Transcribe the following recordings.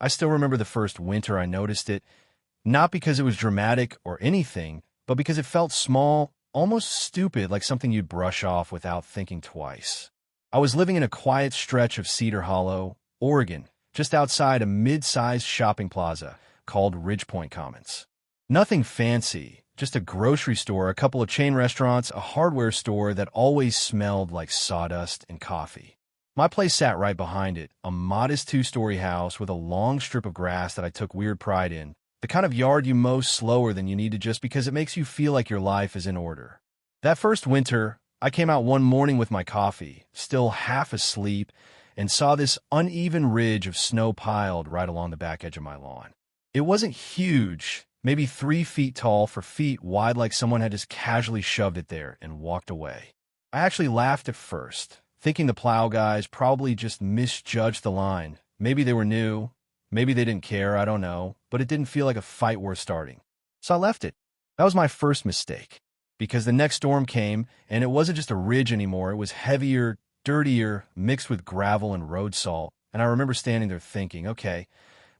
I still remember the first winter I noticed it, not because it was dramatic or anything, but because it felt small, almost stupid, like something you'd brush off without thinking twice. I was living in a quiet stretch of Cedar Hollow, Oregon, just outside a mid-sized shopping plaza called Ridgepoint Commons. Nothing fancy, just a grocery store, a couple of chain restaurants, a hardware store that always smelled like sawdust and coffee. My place sat right behind it, a modest two-story house with a long strip of grass that I took weird pride in, the kind of yard you mow slower than you need to just because it makes you feel like your life is in order. That first winter, I came out one morning with my coffee, still half asleep, and saw this uneven ridge of snow piled right along the back edge of my lawn. It wasn't huge, maybe 3 feet tall for feet wide, like someone had just casually shoved it there and walked away. I actually laughed at first, thinking the plow guys probably just misjudged the line. Maybe they were new, maybe they didn't care, I don't know, but it didn't feel like a fight worth starting. So I left it. That was my first mistake, because the next storm came, and it wasn't just a ridge anymore, it was heavier, dirtier, mixed with gravel and road salt, and I remember standing there thinking, okay,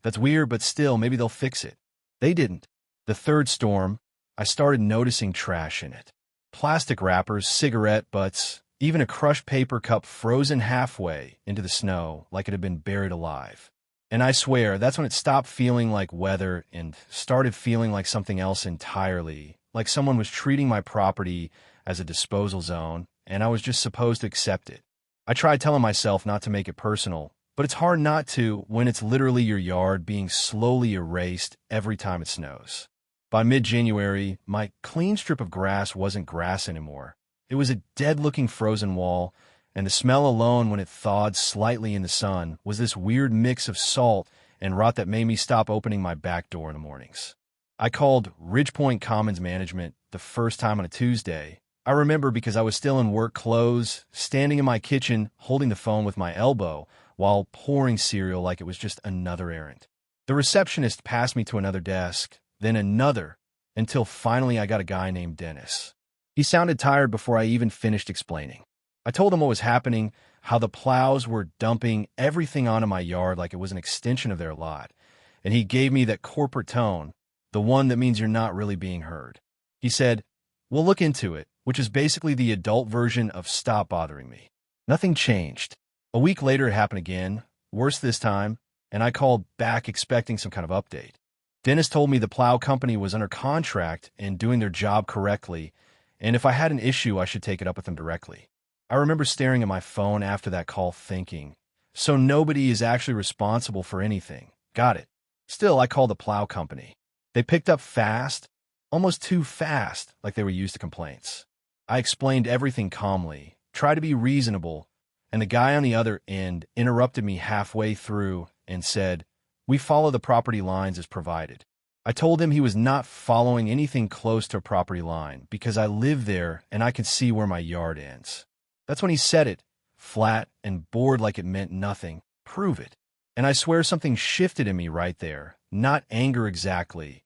that's weird, but still, maybe they'll fix it. They didn't. The third storm, I started noticing trash in it. Plastic wrappers, cigarette butts, even a crushed paper cup frozen halfway into the snow like it had been buried alive. And I swear, that's when it stopped feeling like weather and started feeling like something else entirely, like someone was treating my property as a disposal zone, and I was just supposed to accept it. I tried telling myself not to make it personal, but it's hard not to when it's literally your yard being slowly erased every time it snows. By mid-January, my clean strip of grass wasn't grass anymore. It was a dead-looking frozen wall, and the smell alone when it thawed slightly in the sun was this weird mix of salt and rot that made me stop opening my back door in the mornings. I called Ridgepoint Commons Management the first time on a Tuesday. I remember because I was still in work clothes, standing in my kitchen, holding the phone with my elbow while pouring cereal like it was just another errand. The receptionist passed me to another desk, then another, until finally I got a guy named Dennis. He sounded tired before I even finished explaining. I told him what was happening, how the plows were dumping everything onto my yard like it was an extension of their lot, and he gave me that corporate tone, the one that means you're not really being heard. He said, "We'll look into it," which is basically the adult version of "stop bothering me." Nothing changed. A week later, it happened again, worse this time, and I called back expecting some kind of update. Dennis told me the plow company was under contract and doing their job correctly, and if I had an issue, I should take it up with them directly. I remember staring at my phone after that call thinking, so nobody is actually responsible for anything. Got it. Still, I called the plow company. They picked up fast, almost too fast, like they were used to complaints. I explained everything calmly, tried to be reasonable, and the guy on the other end interrupted me halfway through and said, "We follow the property lines as provided." I told him he was not following anything close to a property line because I live there and I could see where my yard ends. That's when he said it, flat and bored like it meant nothing. Prove it. And I swear something shifted in me right there. Not anger exactly.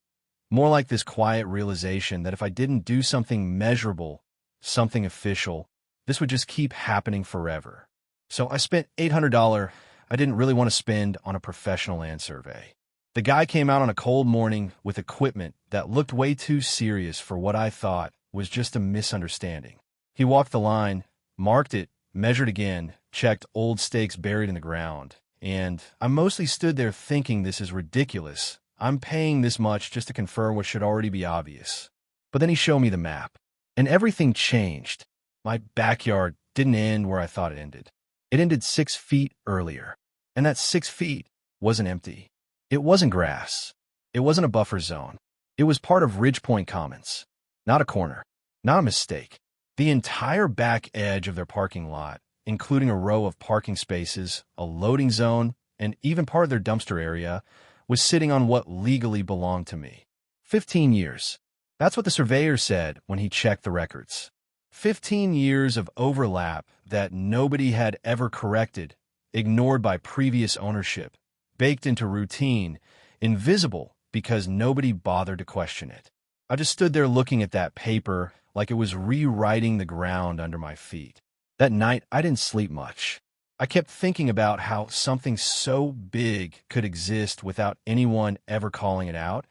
More like this quiet realization that if I didn't do something measurable, something official, this would just keep happening forever. So I spent $800 I didn't really want to spend on a professional land survey. The guy came out on a cold morning with equipment that looked way too serious for what I thought was just a misunderstanding. He walked the line, marked it, measured again, checked old stakes buried in the ground, and I mostly stood there thinking this is ridiculous. I'm paying this much just to confirm what should already be obvious. But then he showed me the map, and everything changed. My backyard didn't end where I thought it ended. It ended 6 feet earlier, and that 6 feet wasn't empty. It wasn't grass. It wasn't a buffer zone. It was part of Ridgepoint Commons. Not a corner. Not a mistake. The entire back edge of their parking lot, including a row of parking spaces, a loading zone, and even part of their dumpster area, was sitting on what legally belonged to me. 15 years. That's what the surveyor said when he checked the records. 15 years of overlap that nobody had ever corrected, ignored by previous ownership, baked into routine, invisible because nobody bothered to question it. I just stood there looking at that paper like it was rewriting the ground under my feet. That night, I didn't sleep much. I kept thinking about how something so big could exist without anyone ever calling it out,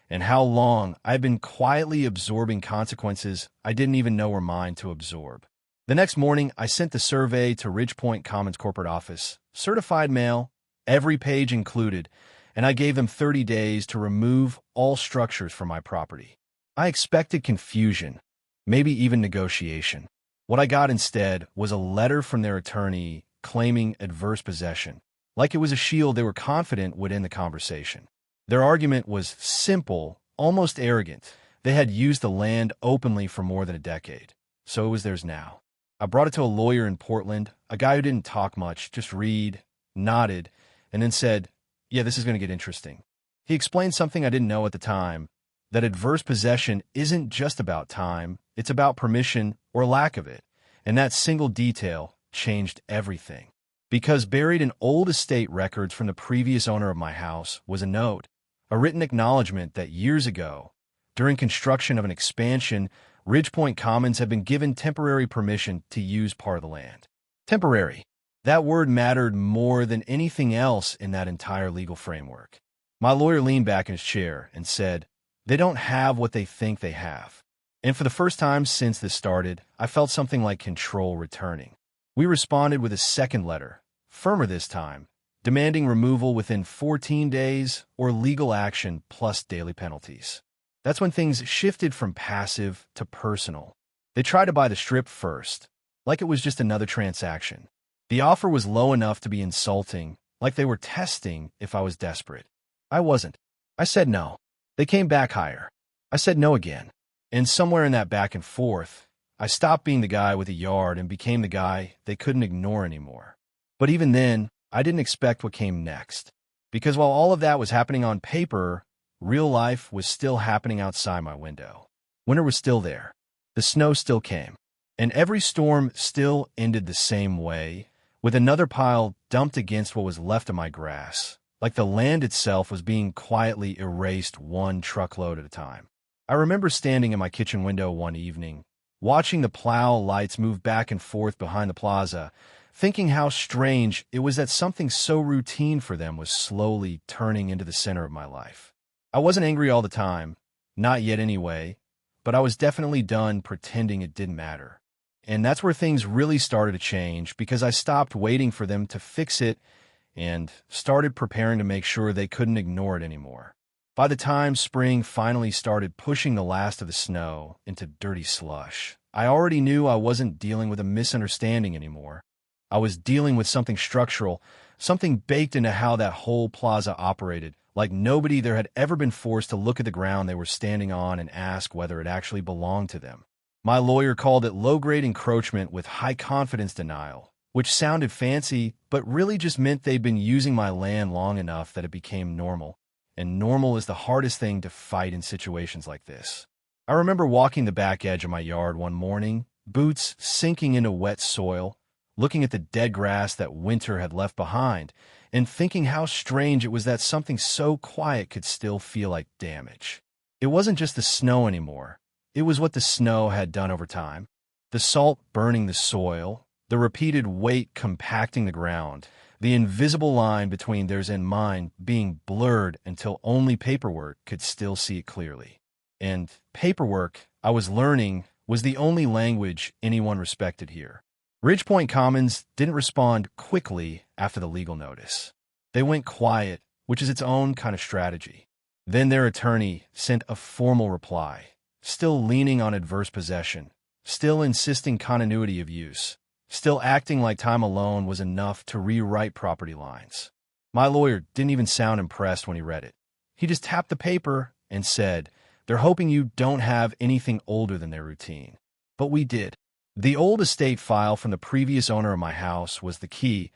and how long I've been quietly absorbing consequences I didn't even know were mine to absorb. The next morning, I sent the survey to Ridgepoint Commons corporate office, certified mail, every page included, and I gave them 30 days to remove all structures from my property. I expected confusion, maybe even negotiation. What I got instead was a letter from their attorney claiming adverse possession, like it was a shield they were confident would end the conversation. Their argument was simple, almost arrogant. They had used the land openly for more than a decade, so it was theirs now. I brought it to a lawyer in Portland, a guy who didn't talk much, just read, nodded, and then said, "Yeah, this is going to get interesting." He explained something I didn't know at the time, that adverse possession isn't just about time, it's about permission or lack of it, and that single detail changed everything. Because buried in old estate records from the previous owner of my house was a note, a written acknowledgement that years ago, during construction of an expansion, Ridgepoint Commons had been given temporary permission to use part of the land. Temporary. That word mattered more than anything else in that entire legal framework. My lawyer leaned back in his chair and said, "They don't have what they think they have." And for the first time since this started, I felt something like control returning. We responded with a second letter, firmer this time, demanding removal within 14 days or legal action plus daily penalties. That's when things shifted from passive to personal. They tried to buy the strip first, like it was just another transaction. The offer was low enough to be insulting, like they were testing if I was desperate. I wasn't. I said no. They came back higher. I said no again. And somewhere in that back and forth, I stopped being the guy with a yard and became the guy they couldn't ignore anymore. But even then, I didn't expect what came next. Because while all of that was happening on paper, real life was still happening outside my window. Winter was still there. The snow still came. And every storm still ended the same way, with another pile dumped against what was left of my grass, like the land itself was being quietly erased one truckload at a time. I remember standing in my kitchen window one evening, watching the plow lights move back and forth behind the plaza, thinking how strange it was that something so routine for them was slowly turning into the center of my life. I wasn't angry all the time, not yet anyway, but I was definitely done pretending it didn't matter. And that's where things really started to change, because I stopped waiting for them to fix it and started preparing to make sure they couldn't ignore it anymore. By the time spring finally started pushing the last of the snow into dirty slush, I already knew I wasn't dealing with a misunderstanding anymore. I was dealing with something structural, something baked into how that whole plaza operated, like nobody there had ever been forced to look at the ground they were standing on and ask whether it actually belonged to them. My lawyer called it low-grade encroachment with high-confidence denial, which sounded fancy, but really just meant they'd been using my land long enough that it became normal. And normal is the hardest thing to fight in situations like this. I remember walking the back edge of my yard one morning, boots sinking into wet soil, looking at the dead grass that winter had left behind, and thinking how strange it was that something so quiet could still feel like damage. It wasn't just the snow anymore. It was what the snow had done over time. The salt burning the soil, the repeated weight compacting the ground, the invisible line between theirs and mine being blurred until only paperwork could still see it clearly. And paperwork, I was learning, was the only language anyone respected here. Ridgepoint Commons didn't respond quickly after the legal notice. They went quiet, which is its own kind of strategy. Then their attorney sent a formal reply, still leaning on adverse possession, still insisting continuity of use, still acting like time alone was enough to rewrite property lines. My lawyer didn't even sound impressed when he read it. He just tapped the paper and said, "They're hoping you don't have anything older than their routine." But we did. The old estate file from the previous owner of my house was the key,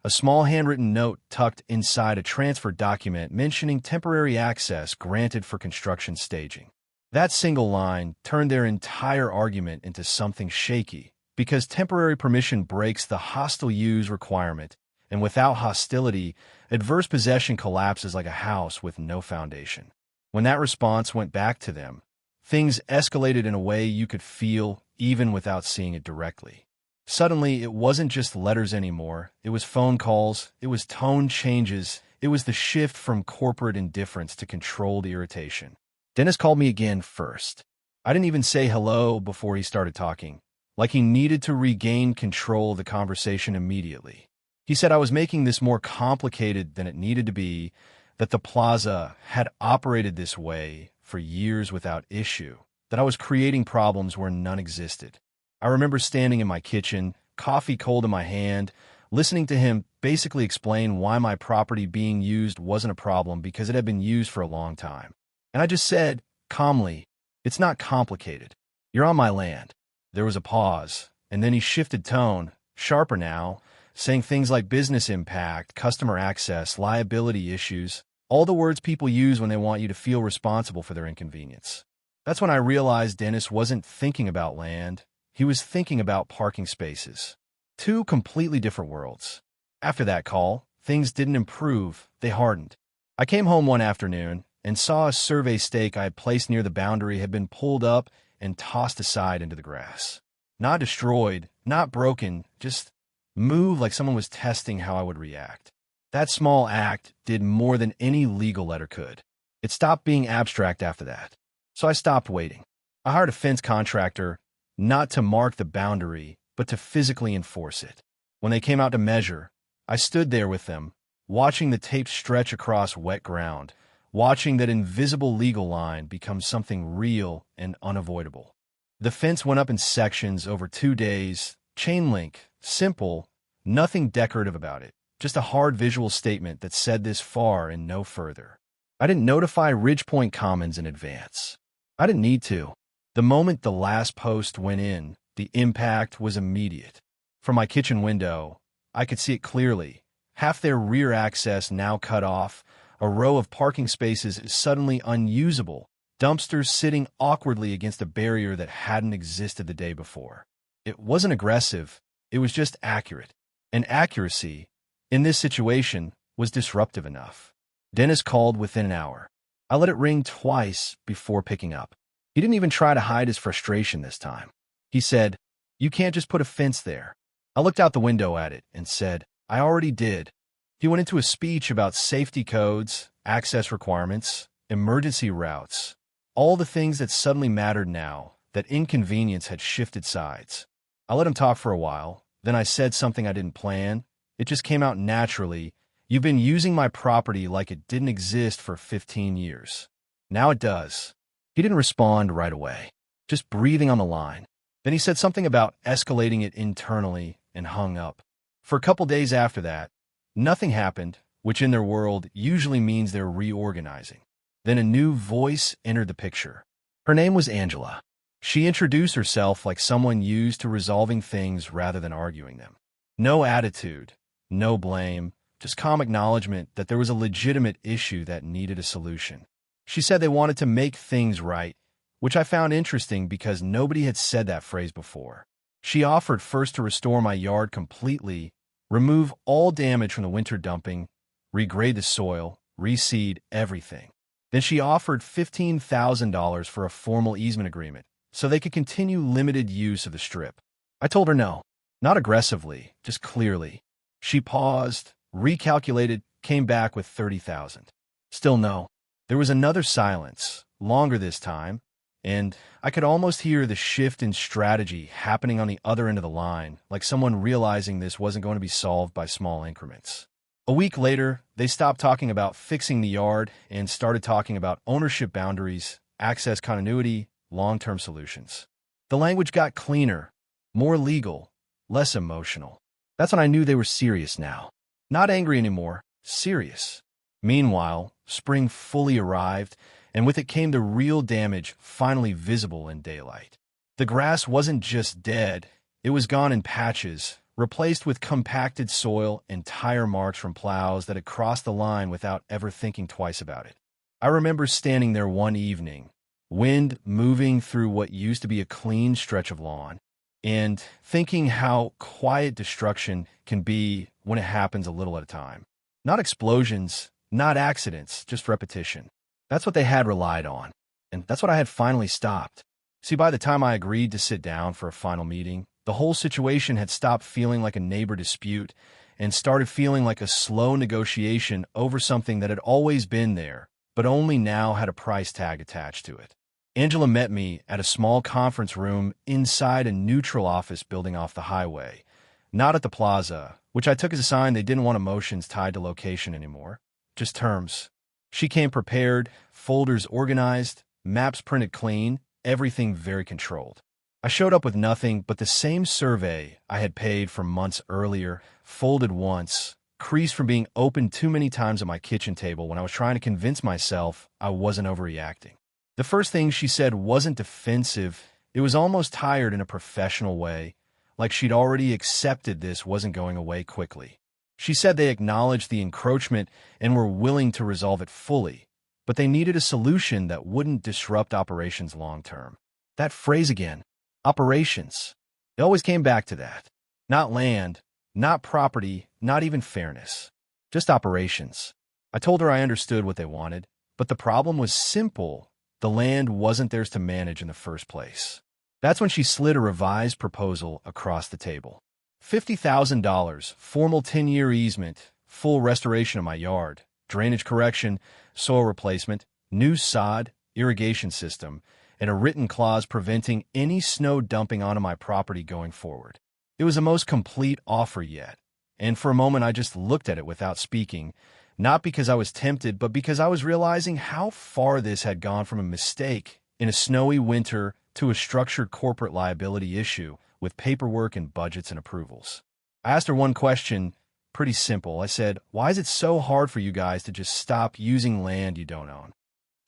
a small handwritten note tucked inside a transfer document mentioning temporary access granted for construction staging. That single line turned their entire argument into something shaky, because temporary permission breaks the hostile use requirement, and without hostility, adverse possession collapses like a house with no foundation. When that response went back to them, things escalated in a way you could feel even without seeing it directly. Suddenly, it wasn't just letters anymore. It was phone calls. It was tone changes. It was the shift from corporate indifference to controlled irritation. Dennis called me again first. I didn't even say hello before he started talking, like he needed to regain control of the conversation immediately. He said I was making this more complicated than it needed to be, that the plaza had operated this way for years without issue, that I was creating problems where none existed. I remember standing in my kitchen, coffee cold in my hand, listening to him basically explain why my property being used wasn't a problem because it had been used for a long time. And I just said, calmly, "It's not complicated. You're on my land." There was a pause, and then he shifted tone, sharper now, saying things like business impact, customer access, liability issues, all the words people use when they want you to feel responsible for their inconvenience. That's when I realized Dennis wasn't thinking about land. He was thinking about parking spaces. Two completely different worlds. After that call, things didn't improve, they hardened. I came home one afternoon and saw a survey stake I had placed near the boundary had been pulled up and tossed aside into the grass. Not destroyed, not broken, just moved like someone was testing how I would react. That small act did more than any legal letter could. It stopped being abstract after that. So I stopped waiting. I hired a fence contractor, not to mark the boundary, but to physically enforce it. When they came out to measure, I stood there with them, watching the tape stretch across wet ground, watching that invisible legal line become something real and unavoidable. The fence went up in sections over 2 days, chain link, simple, nothing decorative about it, just a hard visual statement that said this far and no further. I didn't notify Ridgepoint Commons in advance. I didn't need to. The moment the last post went in, the impact was immediate. From my kitchen window, I could see it clearly. Half their rear access now cut off, a row of parking spaces is suddenly unusable, dumpsters sitting awkwardly against a barrier that hadn't existed the day before. It wasn't aggressive, it was just accurate. And accuracy, in this situation, was disruptive enough. Dennis called within an hour. I let it ring twice before picking up. He didn't even try to hide his frustration this time. He said, "You can't just put a fence there." I looked out the window at it and said, "I already did." He went into a speech about safety codes, access requirements, emergency routes, all the things that suddenly mattered now that inconvenience had shifted sides. I let him talk for a while, then I said something I didn't plan. It just came out naturally. "You've been using my property like it didn't exist for 15 years. Now it does." He didn't respond right away, just breathing on the line. Then he said something about escalating it internally and hung up. For a couple days after that, nothing happened, which in their world usually means they're reorganizing. Then a new voice entered the picture. Her name was Angela. She introduced herself like someone used to resolving things rather than arguing them. No attitude, no blame, just calm acknowledgement that there was a legitimate issue that needed a solution. She said they wanted to make things right, which I found interesting because nobody had said that phrase before. She offered first to restore my yard completely, remove all damage from the winter dumping, regrade the soil, reseed everything. Then she offered $15,000 for a formal easement agreement so they could continue limited use of the strip. I told her no, not aggressively, just clearly. She paused, recalculated, came back with $30,000. Still no. There was another silence, longer this time, and I could almost hear the shift in strategy happening on the other end of the line, like someone realizing this wasn't going to be solved by small increments. A week later, they stopped talking about fixing the yard and started talking about ownership boundaries, access continuity, long-term solutions. The language got cleaner, more legal, less emotional. That's when I knew they were serious now. Not angry anymore, serious. Meanwhile, spring fully arrived, and with it came the real damage finally visible in daylight. The grass wasn't just dead, it was gone in patches, replaced with compacted soil and tire marks from plows that had crossed the line without ever thinking twice about it. I remember standing there one evening, wind moving through what used to be a clean stretch of lawn, and thinking how quiet destruction can be when it happens a little at a time. Not explosions, not accidents, just repetition. That's what they had relied on, and that's what I had finally stopped. See, by the time I agreed to sit down for a final meeting, the The whole situation had stopped feeling like a neighbor dispute and started feeling like a slow negotiation over something that had always been there, but only now had a price tag attached to it. Angela met me at a small conference room inside a neutral office building off the highway, not at the plaza, which I took as a sign they didn't want emotions tied to location anymore, just terms. She came prepared, folders organized, maps printed clean, everything very controlled. I showed up with nothing but the same survey I had paid for months earlier, folded once, creased from being opened too many times at my kitchen table when I was trying to convince myself I wasn't overreacting. The first thing she said wasn't defensive, it was almost tired in a professional way, like she'd already accepted this wasn't going away quickly. She said they acknowledged the encroachment and were willing to resolve it fully, but they needed a solution that wouldn't disrupt operations long term. That phrase again. Operations. It always came back to that. Not land, not property, not even fairness. Just operations. I told her I understood what they wanted, but the problem was simple. The land wasn't theirs to manage in the first place. That's when she slid a revised proposal across the table. $50,000, formal 10-year easement, full restoration of my yard, drainage correction, soil replacement, new sod, irrigation system, and a written clause preventing any snow dumping onto my property going forward. It was the most complete offer yet, and for a moment I just looked at it without speaking, not because I was tempted, but because I was realizing how far this had gone from a mistake in a snowy winter to a structured corporate liability issue with paperwork and budgets and approvals. I asked her one question, pretty simple. I said, "Why is it so hard for you guys to just stop using land you don't own?"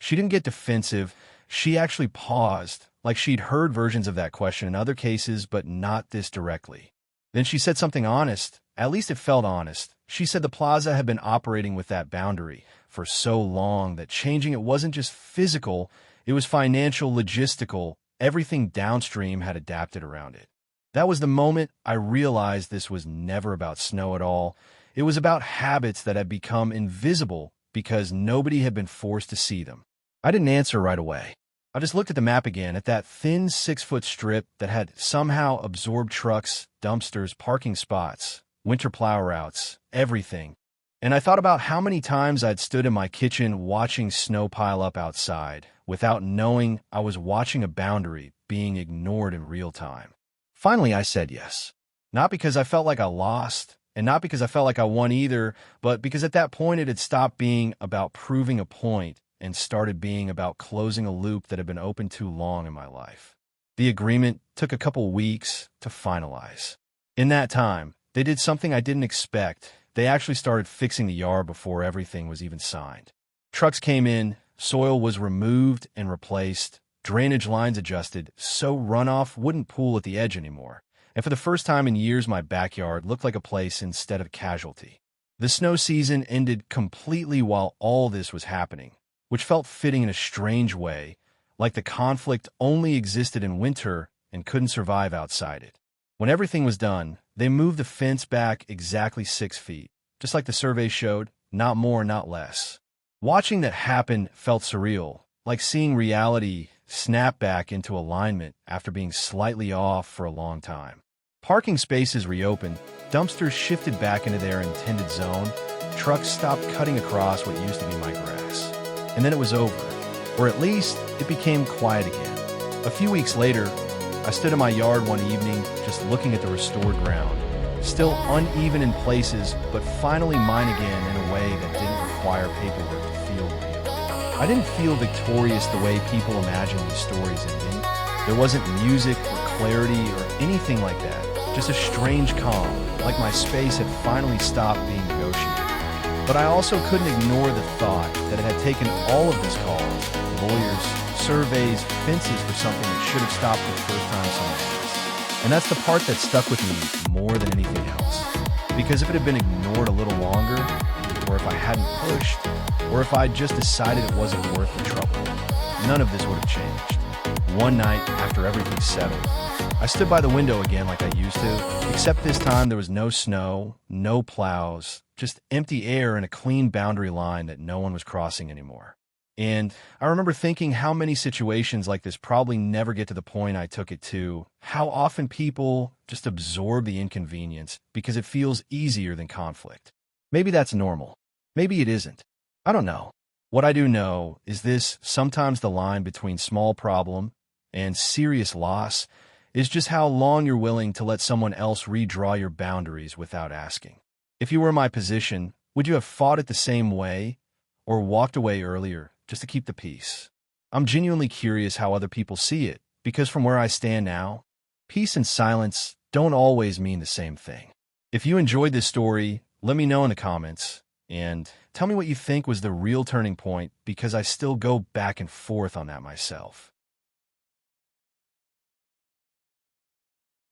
She didn't get defensive. She actually paused, like she'd heard versions of that question in other cases, but not this directly. Then she said something honest. At least it felt honest. She said the plaza had been operating with that boundary for so long that changing it wasn't just physical, it was financial, logistical. Everything downstream had adapted around it. That was the moment I realized this was never about snow at all. It was about habits that had become invisible because nobody had been forced to see them. I didn't answer right away. I just looked at the map again, at that thin 6-foot strip that had somehow absorbed trucks, dumpsters, parking spots, winter plow routes, everything. And I thought about how many times I'd stood in my kitchen watching snow pile up outside without knowing I was watching a boundary being ignored in real time. Finally, I said yes. Not because I felt like I lost, and not because I felt like I won either, but because at that point it had stopped being about proving a point and started being about closing a loop that had been open too long in my life. The agreement took a couple weeks to finalize. In that time, they did something I didn't expect. They actually started fixing the yard before everything was even signed. Trucks came in, soil was removed and replaced, drainage lines adjusted so runoff wouldn't pool at the edge anymore. And for the first time in years, my backyard looked like a place instead of a casualty. The snow season ended completely while all this was happening, which felt fitting in a strange way, like the conflict only existed in winter and couldn't survive outside it. When everything was done, they moved the fence back exactly 6 feet, just like the survey showed, not more, not less. Watching that happen felt surreal, like seeing reality snap back into alignment after being slightly off for a long time. Parking spaces reopened, dumpsters shifted back into their intended zone, trucks stopped cutting across what used to be my grass. And then it was over, or at least it became quiet again. A few weeks later, I stood in my yard one evening just looking at the restored ground, still uneven in places, but finally mine again in a way that didn't require paperwork to feel real. I didn't feel victorious the way people imagine these stories ending. There wasn't music or clarity or anything like that, just a strange calm, like my space had finally stopped being negotiated. But I also couldn't ignore the thought that it had taken all of this calls, lawyers, surveys, fences for something that should have stopped the first time someone asked. And that's the part that stuck with me more than anything else. Because if it had been ignored a little longer, or if I hadn't pushed, or if I'd just decided it wasn't worth the trouble, none of this would have changed. One night, after everything settled, I stood by the window again like I used to, except this time there was no snow, no plows, just empty air and a clean boundary line that no one was crossing anymore. And I remember thinking how many situations like this probably never get to the point I took it to, how often people just absorb the inconvenience because it feels easier than conflict. Maybe that's normal. Maybe it isn't. I don't know. What I do know is this: sometimes the line between small problem and serious loss is just how long you're willing to let someone else redraw your boundaries without asking. If you were in my position, would you have fought it the same way or walked away earlier just to keep the peace? I'm genuinely curious how other people see it, because from where I stand now, peace and silence don't always mean the same thing. If you enjoyed this story, let me know in the comments, and tell me what you think was the real turning point, because I still go back and forth on that myself.